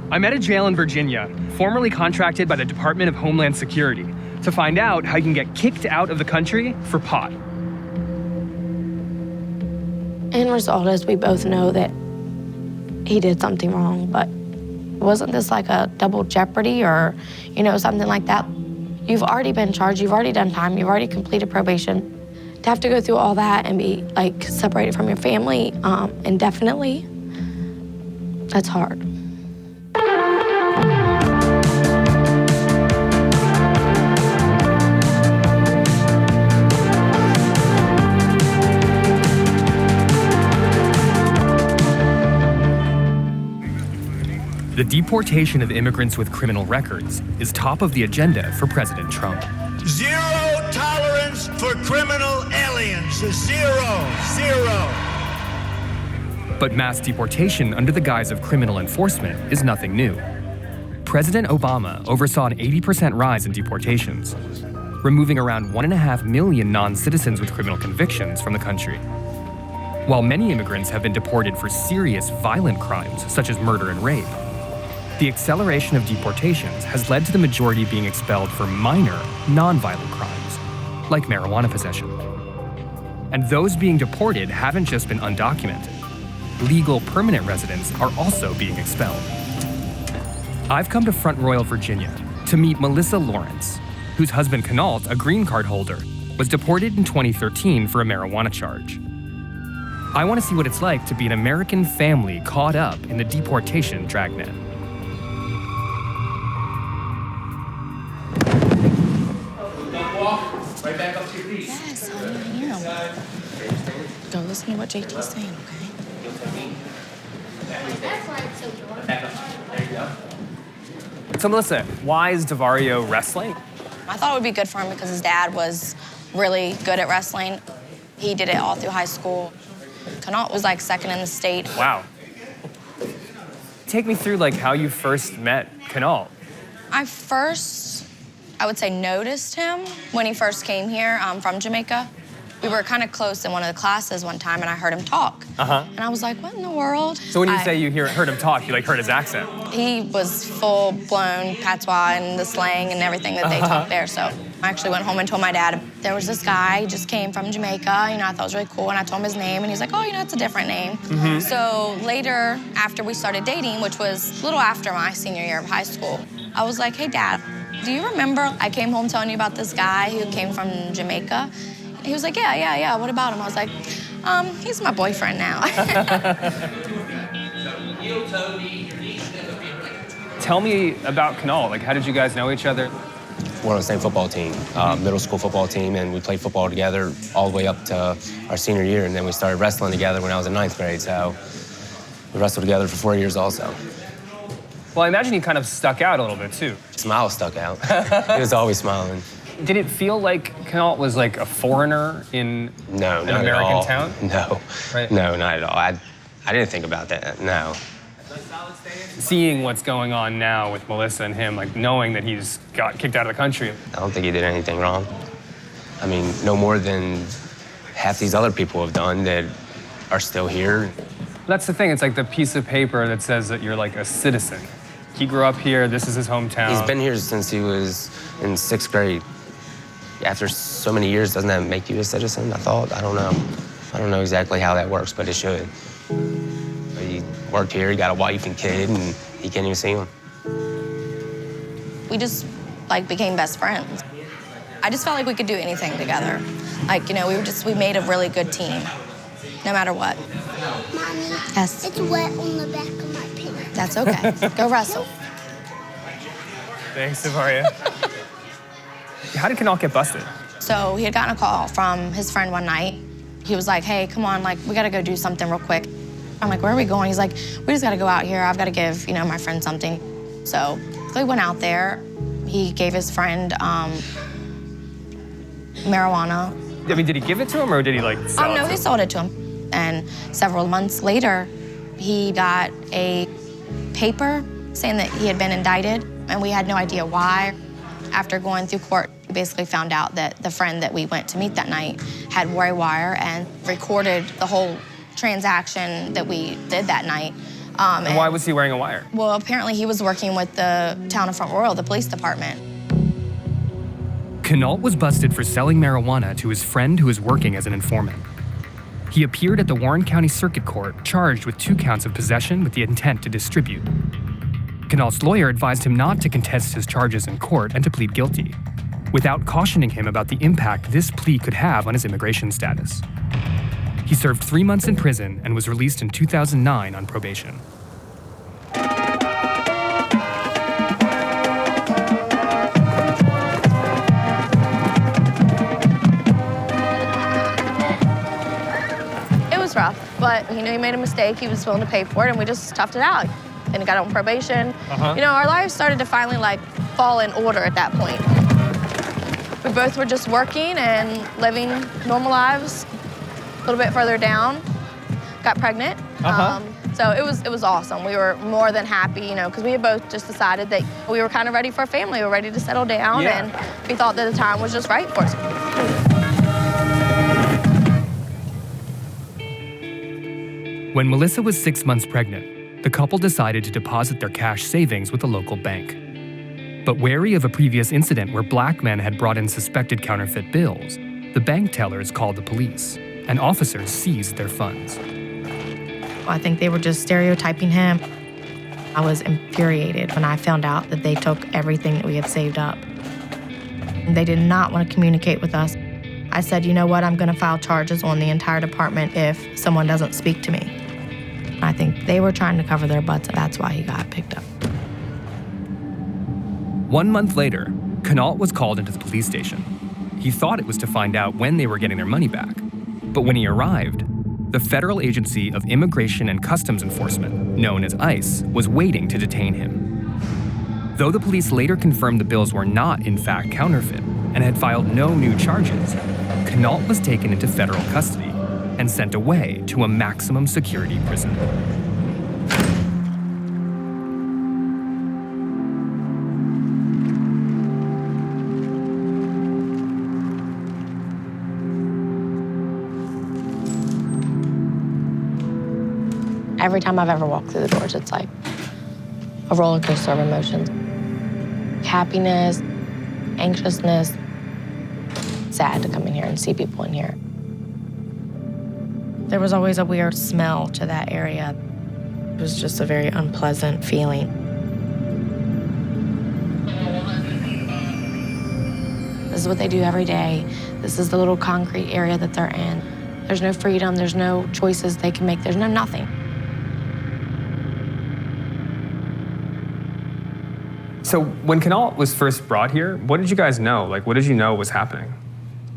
I'm at a jail in Virginia, formerly contracted by the Department of Homeland Security, to find out how you can get kicked out of the country for pot. End result is we both know that he did something wrong, but wasn't this like a double jeopardy or, something like that? You've already been charged, you've already done time, you've already completed probation. To have to go through all that and be separated from your family indefinitely, that's hard. The deportation of immigrants with criminal records is top of the agenda for President Trump. Zero tolerance for criminal aliens. Zero. But mass deportation under the guise of criminal enforcement is nothing new. President Obama oversaw an 80% rise in deportations, removing around 1.5 million non-citizens with criminal convictions from the country. While many immigrants have been deported for serious violent crimes, such as murder and rape, the acceleration of deportations has led to the majority being expelled for minor, non-violent crimes, like marijuana possession. And those being deported haven't just been undocumented. Legal permanent residents are also being expelled. I've come to Front Royal, Virginia, to meet Melissa Lawrence, whose husband Connaught, a green card holder, was deported in 2013 for a marijuana charge. I want to see what it's like to be an American family caught up in the deportation dragnet. Right back up to your feet. Yes, honey, I am. Go listen to what JT's saying, okay? That's why it's so dark. Back up. There you go. So Melissa, why is DeVario wrestling? I thought it would be good for him because his dad was really good at wrestling. He did it all through high school. Connaught was second in the state. Wow. Take me through how you first met Connaught. I would say, noticed him when he first came here from Jamaica. We were kind of close in one of the classes one time, and I heard him talk. And I was like, what in the world? So when you say you heard him talk, you heard his accent? He was full-blown patois and the slang and everything that they talk there. So I actually went home and told my dad, there was this guy, he just came from Jamaica, I thought it was really cool, and I told him his name, and he's like, oh, it's a different name. So later, after we started dating, which was a little after my senior year of high school, I was like, hey, Dad, do you remember I came home telling you about this guy who came from Jamaica? He was like, yeah, what about him? I was like, he's my boyfriend now. Tell me about Connaught. How did you guys know each other? We're on the same football team, middle school football team, and we played football together all the way up to our senior year, and then we started wrestling together when I was in 9th grade, so we wrestled together for 4 years also. Well, I imagine he kind of stuck out a little bit, too. Smile stuck out. He was always smiling. Did it feel like Connaught was a foreigner in an American town? No, Right. No, not at all. I didn't think about that, no. Seeing what's going on now with Melissa and him, knowing that he's got kicked out of the country. I don't think he did anything wrong. I mean, no more than half these other people have done that are still here. That's the thing. It's the piece of paper that says that you're a citizen. He grew up here. This is his hometown. He's been here since he was in 6th grade. After so many years, doesn't that make you a citizen? I don't know. I don't know exactly how that works, but it should. He worked here, he got a wife and kid, and he can't even see him. We just, became best friends. I just felt like we could do anything together. We made a really good team, no matter what. Mommy, yes. It's wet on the back of my pants. That's okay. Go wrestle. Thanks, DeVario. How did Connaught get busted? So he had gotten a call from his friend one night. He was like, hey, come on, we gotta go do something real quick. I'm like, where are we going? He's like, we just gotta go out here. I've gotta give, my friend something. So we went out there. He gave his friend marijuana. I mean, did he give it to him or did he sell it to him? No, he sold it to him. And several months later, he got a paper saying that he had been indicted, and we had no idea why. After going through court, we basically found out that the friend that we went to meet that night had wore a wire and recorded the whole transaction that we did that night And why was he wearing a wire? Well, apparently he was working with the town of Front Royal, the police department. Connaught was busted for selling marijuana to his friend who was working as an informant. He appeared at the Warren County Circuit Court charged with 2 counts of possession with the intent to distribute. Connaught's lawyer advised him not to contest his charges in court and to plead guilty, without cautioning him about the impact this plea could have on his immigration status. He served 3 months in prison and was released in 2009 on probation. It was rough, but he knew he made a mistake. He was willing to pay for it, and we just toughed it out. And he got on probation. You know, our lives started to finally fall in order at that point. We both were just working and living normal lives. A little bit further down, got pregnant. So it was awesome. We were more than happy, you know, because we had both just decided that we were kind of ready for a family. We were ready to settle down, and we thought that the time was just right for us. When Melissa was 6 months pregnant, the couple decided to deposit their cash savings with a local bank. But wary of a previous incident where black men had brought in suspected counterfeit bills, the bank tellers called the police, and officers seized their funds. I think they were just stereotyping him. I was infuriated when I found out that they took everything that we had saved up. They did not want to communicate with us. I said, you know what, I'm going to file charges on the entire department if someone doesn't speak to me. I think they were trying to cover their butts, and that's why he got picked up. 1 month later, Connaught was called into the police station. He thought it was to find out when they were getting their money back. But when he arrived, the Federal Agency of Immigration and Customs Enforcement, known as ICE, was waiting to detain him. Though the police later confirmed the bills were not, in fact, counterfeit and had filed no new charges, Connaught was taken into federal custody and sent away to a maximum security prison. Every time I've ever walked through the doors, it's like a roller coaster of emotions. Happiness, anxiousness, sad to come in here and see people in here. There was always a weird smell to that area. It was just a very unpleasant feeling. This is what they do every day. This is the little concrete area that they're in. There's no freedom, there's no choices they can make, there's no nothing. So when Connaught was first brought here, what did you guys know? Like, what did you know was happening?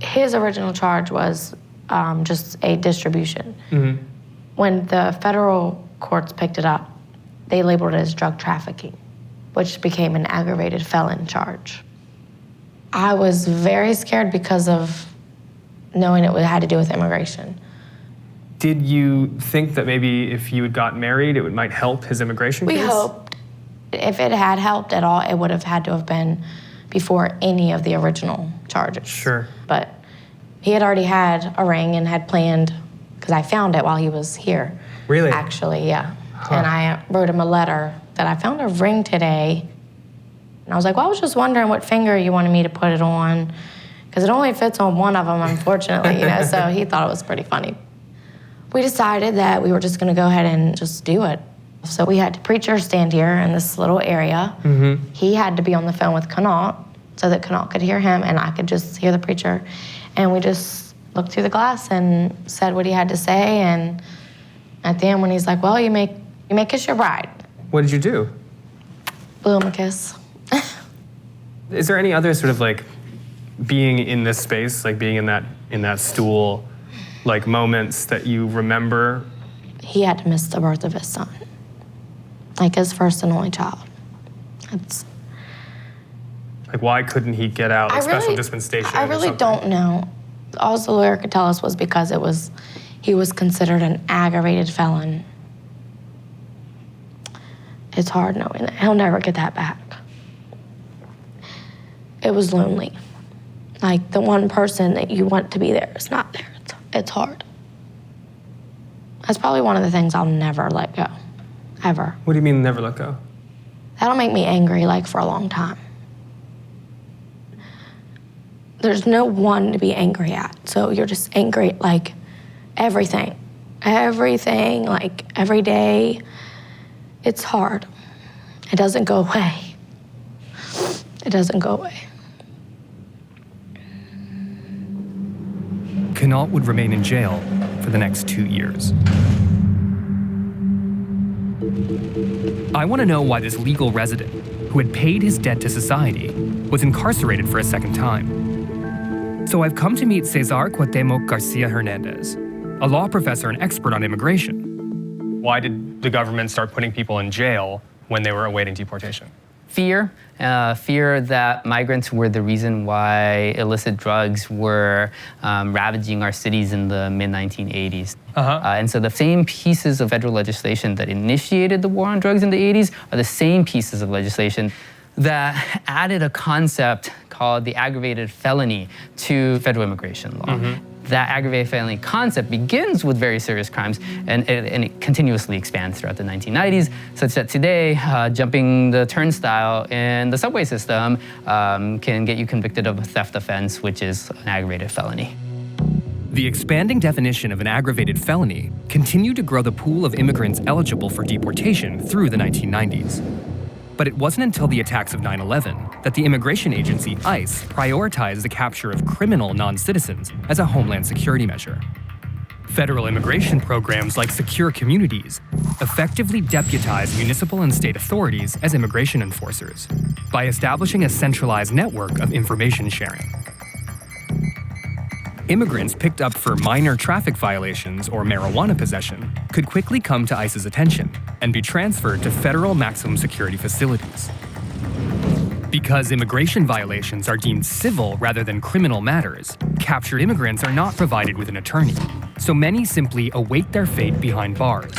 His original charge was just a distribution. When the federal courts picked it up, they labeled it as drug trafficking, which became an aggravated felon charge. I was very scared because of knowing it had to do with immigration. Did you think that maybe if you had gotten married, it might help his immigration case? We hoped. If it had helped at all, it would have had to have been before any of the original charges. Sure. But he had already had a ring and had planned, because I found it while he was here. Really? Actually, yeah. And I wrote him a letter that I found a ring today. And I was like, well, I was just wondering what finger you wanted me to put it on, because it only fits on one of them, unfortunately, you know, so he thought it was pretty funny. We decided that we were just gonna go ahead and just do it. So we had the preacher stand here in this little area. He had to be on the phone with Connaught so that Connaught could hear him and I could just hear the preacher. And we just looked through the glass and said what he had to say. And at the end, when he's like, well, you may kiss your bride. What did you do? Blew him a kiss. Is there any other sort of like being in this space, like being in that stool, like moments that you remember? He had to miss the birth of his son, like his first and only child. It's like, why couldn't he get out like special dispensation? I really don't know. All the lawyer could tell us was because he was considered an aggravated felon. It's hard knowing that he'll never get that back. It was lonely. Like the one person that you want to be there is not there. It's hard. That's probably one of the things I'll never let go. ever. What do you mean never let go? That'll make me angry, like, for a long time. There's no one to be angry at. So you're just angry at, like, everything. Everything, like, every day. It's hard. It doesn't go away. It doesn't go away. Quinault would remain in jail for the next 2 years. I want to know why this legal resident, who had paid his debt to society, was incarcerated for a second time. So I've come to meet Cesar Cuauhtemoc Garcia Hernandez, a law professor and expert on immigration. Why did the government start putting people in jail when they were awaiting deportation? Fear that migrants were the reason why illicit drugs were ravaging our cities in the mid-1980s. And so the same pieces of federal legislation that initiated the war on drugs in the 80s are the same pieces of legislation that added a concept called the aggravated felony to federal immigration law. That aggravated felony concept begins with very serious crimes, and it continuously expands throughout the 1990s, such that today, jumping the turnstile in the subway system can get you convicted of a theft offense, which is an aggravated felony. The expanding definition of an aggravated felony continued to grow the pool of immigrants eligible for deportation through the 1990s. But it wasn't until the attacks of 9/11 that the immigration agency, ICE, prioritized the capture of criminal non-citizens as a homeland security measure. Federal immigration programs like Secure Communities effectively deputized municipal and state authorities as immigration enforcers by establishing a centralized network of information sharing. Immigrants picked up for minor traffic violations or marijuana possession could quickly come to ICE's attention and be transferred to federal maximum security facilities. Because immigration violations are deemed civil rather than criminal matters, captured immigrants are not provided with an attorney, so many simply await their fate behind bars.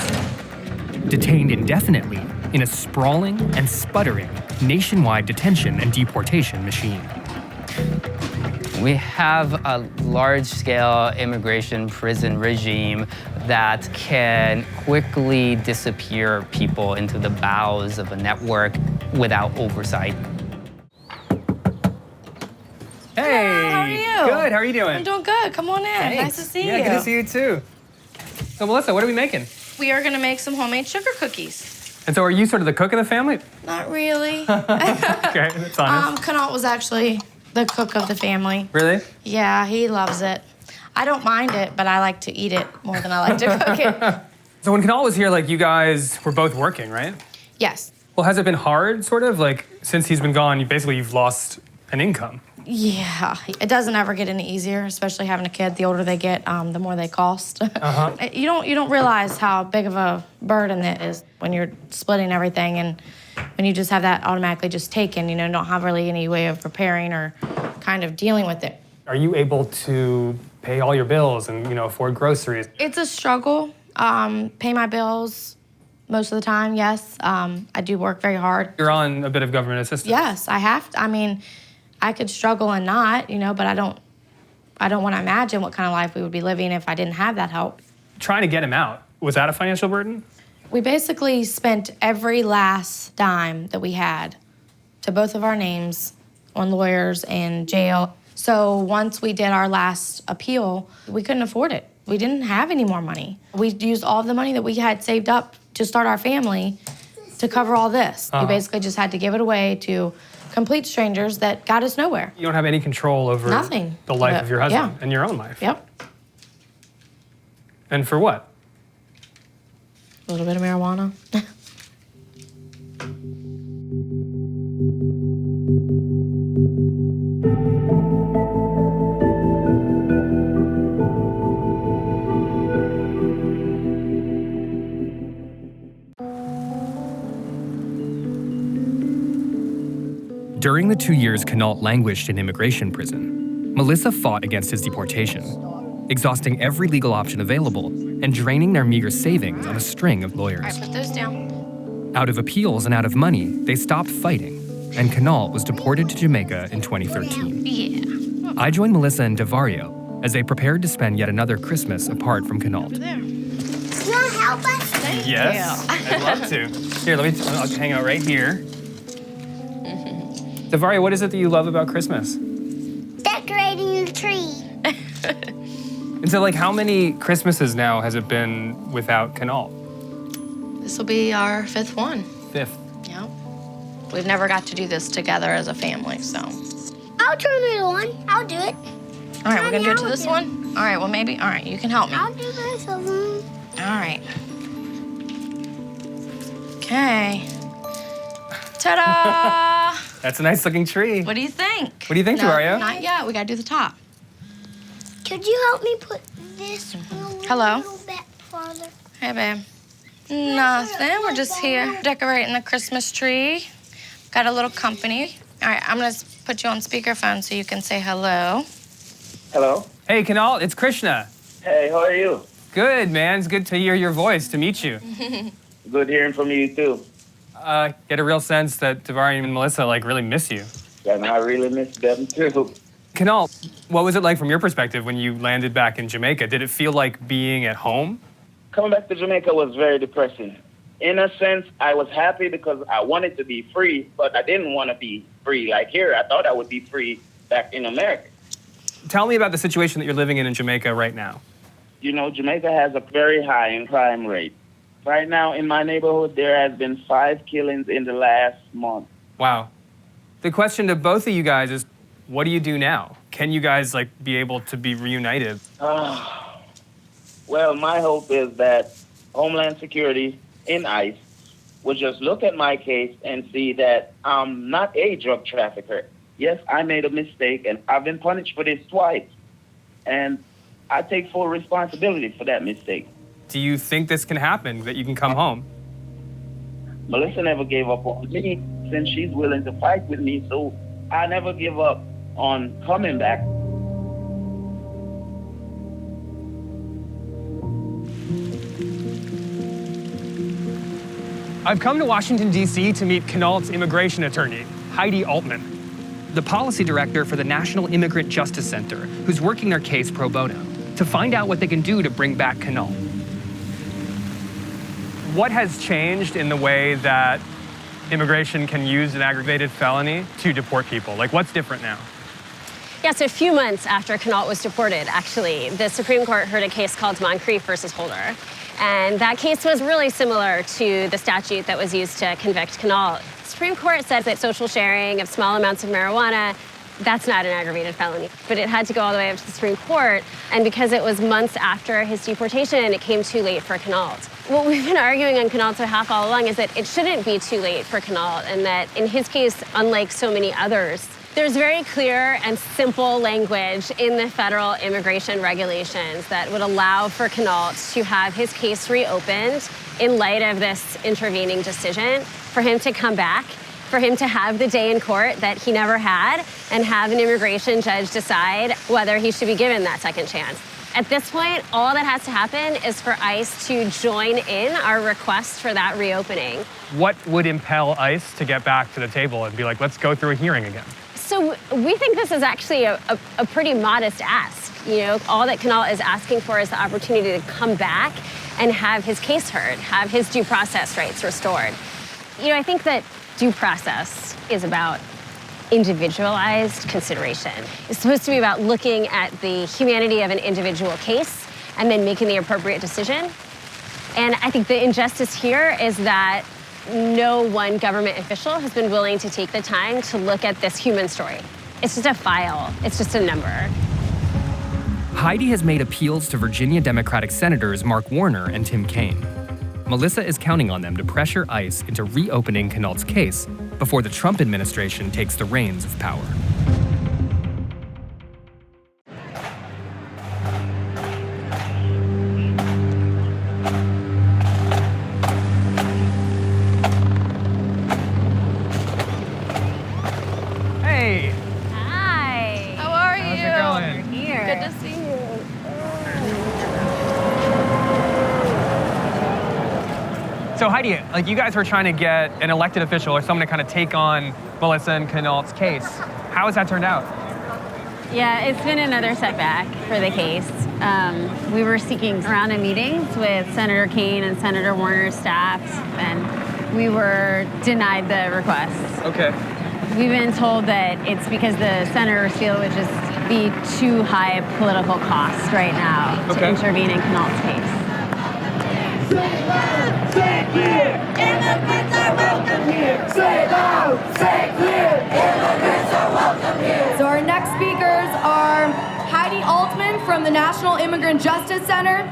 Detained indefinitely in a sprawling and sputtering nationwide detention and deportation machine. We have a large-scale immigration prison regime that can quickly disappear people into the bowels of a network without oversight. Hey! How are you? Good, how are you doing? I'm doing good. Come on in. Thanks. Nice to see you. Yeah, good to see you too. So Melissa, what are we making? We are gonna make some homemade sugar cookies. And so are you sort of the cook of the family? Not really. Okay, that's honest. Quinault was actually the cook of the family. Really? Yeah, he loves it. I don't mind it, but I like to eat it more than I like to cook it. So when Quinault was here, like, you guys were both working, right? Yes. Well, has it been hard, sort of? Like, since he's been gone, you've lost an income. Yeah, it doesn't ever get any easier, especially having a kid. The older they get, the more they cost. You don't realize how big of a burden it is when you're splitting everything, and when you just have that automatically just taken, don't have really any way of preparing or kind of dealing with it. Are you able to pay all your bills and, afford groceries? It's a struggle. Pay my bills most of the time, yes. I do work very hard. You're on a bit of government assistance. Yes, I have to. I mean, I could struggle and not, but I don't want to imagine what kind of life we would be living if I didn't have that help. Trying to get him out, was that a financial burden? We basically spent every last dime that we had to both of our names on lawyers and jail. So once we did our last appeal, we couldn't afford it. We didn't have any more money. We used all of the money that we had saved up to start our family to cover all this. We basically just had to give it away to complete strangers that got us nowhere. You don't have any control over Nothing. the life of your husband Yeah. and your own life. Yep. And for what? A little bit of marijuana. During the 2 years Quinault languished in immigration prison, Melissa fought against his deportation, exhausting every legal option available and draining their meager savings on a string of lawyers. All right, put those down. Out of appeals and out of money, they stopped fighting, and Quinault was deported to Jamaica in 2013. Yeah. I joined Melissa and Devario as they prepared to spend yet another Christmas apart from Quinault. There. You want to help us? Thank Yes, you. I'd love to. Here, I'll hang out right here. Devaria, what is it that you love about Christmas? Decorating the tree. And so, like, how many Christmases now has it been without Canal? This will be our 5th one. 5th. Yeah. We've never got to do this together as a family, so. I'll turn it on. I'll do it. All right, we're gonna do it to I'll this do one? All right, well, maybe, all right, you can help me. I'll do this one. All right. Okay. Ta-da! That's a nice looking tree. What do you think? What do you think, No, Devaria? not yet. We gotta do the top. Could you help me put this one Hello? a little bit farther? Hey, babe. Nothing. We're just here decorating the Christmas tree. Got a little company. All right, I'm gonna put you on speakerphone so you can say hello. Hello. Hey, Canal, it's Krishna. Hey, how are you? Good, man. It's good to hear your voice, to meet you. Good hearing from you too. Get a real sense that Devaria and Melissa, like, really miss you. And I really miss them too. Canal, what was it like from your perspective when you landed back in Jamaica? Did it feel like being at home? Coming back to Jamaica was very depressing. In a sense, I was happy because I wanted to be free, but I didn't want to be free like here. I thought I would be free back in America. Tell me about the situation that you're living in Jamaica right now. You know, Jamaica has a very high crime rate. Right now in my neighborhood, there has been 5 killings in the last month. Wow. The question to both of you guys is, what do you do now? Can you guys, like, be able to be reunited? Well, my hope is that Homeland Security in ICE would just look at my case and see that I'm not a drug trafficker. Yes, I made a mistake, and I've been punished for this twice. And I take full responsibility for that mistake. Do you think this can happen, that you can come home? Melissa never gave up on me since she's willing to fight with me, so I never give up on coming back. I've come to Washington, D.C. to meet Connaught's immigration attorney, Heidi Altman, the policy director for the National Immigrant Justice Center, who's working their case pro bono, to find out what they can do to bring back Connaught. What has changed in the way that immigration can use an aggravated felony to deport people? Like, what's different now? Yeah, so a few months after Connaught was deported, actually, the Supreme Court heard a case called Moncrief versus Holder. And that case was really similar to the statute that was used to convict Connaught. The Supreme Court said that social sharing of small amounts of marijuana, that's not an aggravated felony. But it had to go all the way up to the Supreme Court. And because it was months after his deportation, it came too late for Connaught. What we've been arguing on Connaught's behalf all along is that it shouldn't be too late for Connaught, and that in his case, unlike so many others, there's very clear and simple language in the federal immigration regulations that would allow for Connaught to have his case reopened in light of this intervening decision, for him to come back, for him to have the day in court that he never had, and have an immigration judge decide whether he should be given that second chance. At this point, all that has to happen is for ICE to join in our request for that reopening. What would impel ICE to get back to the table and be like, let's go through a hearing again? So we think this is actually a pretty modest ask. You know, all that Connaught is asking for is the opportunity to come back and have his case heard, have his due process rights restored. You know, I think that due process is about individualized consideration. It's supposed to be about looking at the humanity of an individual case and then making the appropriate decision. And I think the injustice here is that no one government official has been willing to take the time to look at this human story. It's just a file. It's just a number. Heidi has made appeals to Virginia Democratic Senators Mark Warner and Tim Kaine. Melissa is counting on them to pressure ICE into reopening Connaught's case before the Trump administration takes the reins of power. Hey! Hi. How are you? How's it going? We're here. Good to see you. So Heidi, like, you guys were trying to get an elected official or someone to kind of take on Melissa and Connaught's case. How has that turned out? Yeah, it's been another setback for the case. We were seeking round of meetings with Senator Kaine and Senator Warner's staffs, and we were denied the requests. Okay. We've been told that it's because the senators feel it would just be too high a political cost right now to intervene in Connaught's case. Say loud, say clear, immigrants are welcome here. Say loud, say clear, immigrants are welcome here. So our next speakers are Heidi Altman from the National Immigrant Justice Center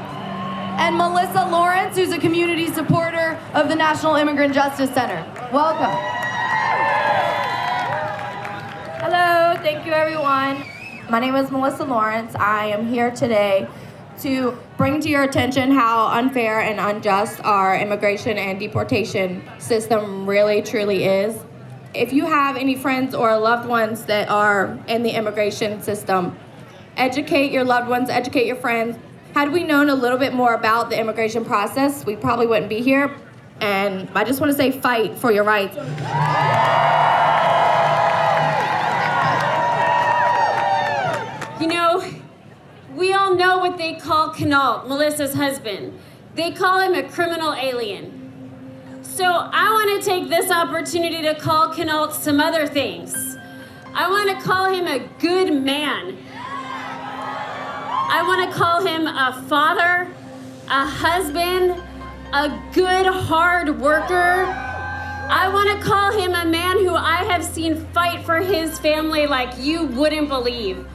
and Melissa Lawrence, who's a community supporter of the National Immigrant Justice Center. Welcome. Hello, thank you everyone. My name is Melissa Lawrence. I am here today to bring to your attention how unfair and unjust our immigration and deportation system really truly is. If you have any friends or loved ones that are in the immigration system, educate your loved ones, educate your friends. Had we known a little bit more about the immigration process, we probably wouldn't be here. And I just want to say, fight for your rights. You know, we all know what they call Connaught, Melissa's husband. They call him a criminal alien. So I want to take this opportunity to call Connaught some other things. I want to call him a good man. I want to call him a father, a husband, a good hard worker. I want to call him a man who I have seen fight for his family like you wouldn't believe.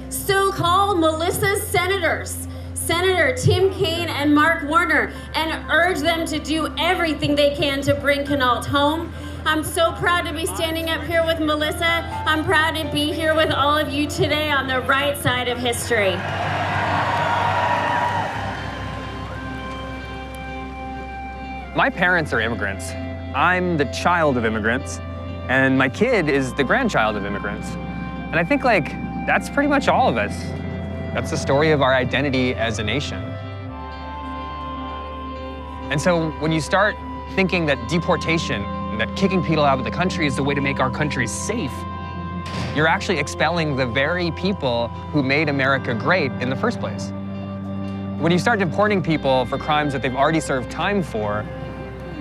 So call Melissa's senators, Senator Tim Kaine and Mark Warner, and urge them to do everything they can to bring Connaught home. I'm so proud to be standing up here with Melissa. I'm proud to be here with all of you today on the right side of history. My parents are immigrants. I'm the child of immigrants, and my kid is the grandchild of immigrants. And I think, that's pretty much all of us. That's the story of our identity as a nation. And so when you start thinking that deportation, that kicking people out of the country is the way to make our country safe, you're actually expelling the very people who made America great in the first place. When you start deporting people for crimes that they've already served time for,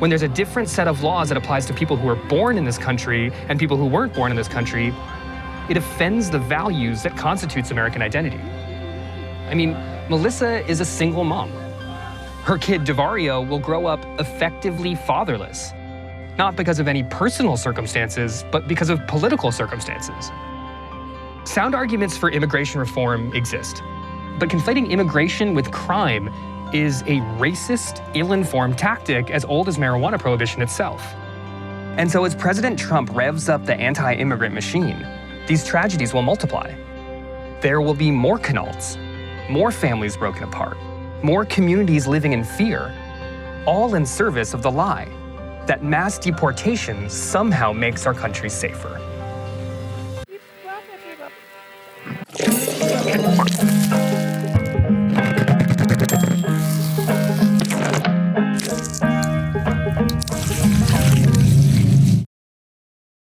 when there's a different set of laws that applies to people who were born in this country and people who weren't born in this country, it offends the values that constitutes American identity. I mean, Melissa is a single mom. Her kid, Devario, will grow up effectively fatherless, not because of any personal circumstances, but because of political circumstances. Sound arguments for immigration reform exist, but conflating immigration with crime is a racist, ill-informed tactic as old as marijuana prohibition itself. And so as President Trump revs up the anti-immigrant machine, these tragedies will multiply. There will be more Connaughts, more families broken apart, more communities living in fear, all in service of the lie that mass deportation somehow makes our country safer.